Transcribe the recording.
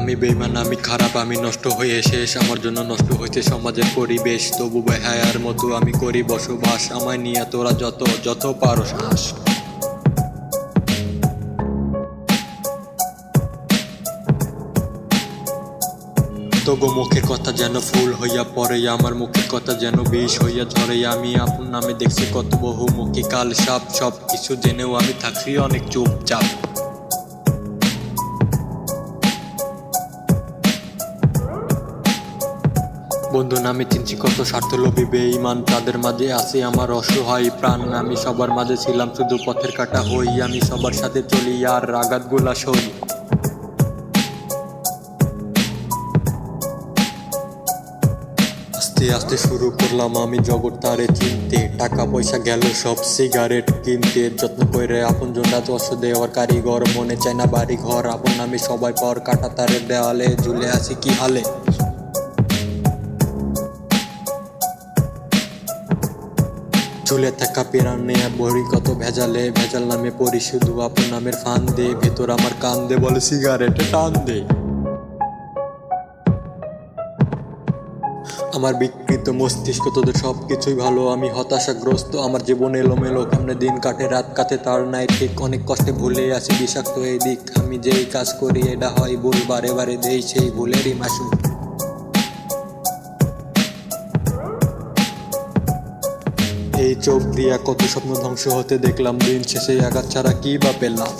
আমি বেইমান, আমি খারাপ, আমি নষ্ট হয়ে শেষ। আমার জন্য নষ্ট হয়েছে সমাজের পরিবেশ। তবু বেহায়ার মতো আমি করি বসবাস। আমায় নিয়ে তোরা যত যত পারো হাস। তবু মুখের কথা যেন ফুল হইয়া পড়ে, আমার মুখের কথা যেন বিষ হইয়া ঝরে। আমি আপন নামে দেখছি কত বহুমুখী কাল সাপ, সব কিছু জেনেও আমি থাকছি অনেক চুপচাপ। বন্ধু নামে চিনছি কত স্বার্থলোভী বেঈমান, তাদের মাঝে আছে আমার অসহায় প্রাণ। আমি সবার মাঝে ছিলাম শুধু পথের কাটা হই, আমি সবার সাথে চলি আর আঘাতগুলা সই। আস্তে আস্তে শুরু করলাম আমি জগৎ তারে চিনতে, টাকা পয়সা গেল সব সিগারেট কিনতে। যত্ন করে আপন জনটা দশ দেওয়ার কারিগর, মনে চায় না বাড়ি ঘর আপন। আমি সবাই পর কাটা তারের দেওয়ালে ঝুলে আছি কি হালে। চুলে থাকা পিরানে বড়ি কত ভেজালে, ভেজাল নামে পড়ি শুধু আপন নামের ফান দে। ভেতর আমার কান দে বলে সিগারেটে টান দে। আমার বিকৃত মস্তিষ্ক তোদের সব কিছুই ভালো, আমি হতাশাগ্রস্ত। আমার জীবন এলোমেলো, কেমনে দিন কাটে রাত কাটে তার নাই ঠিক। অনেক কষ্টে ভুলে আছি বিষাক্ত এই দিক, আমি যেই কাজ করি এটা হয় ভুল, বারে বারে দেই সেই ভুলেরই মাসুল। এই চোখ দিয়া কত স্বপ্ন ধ্বংস হতে দেখলাম, দিন শেষে আঘাত ছাড়া কি বা পেলাম।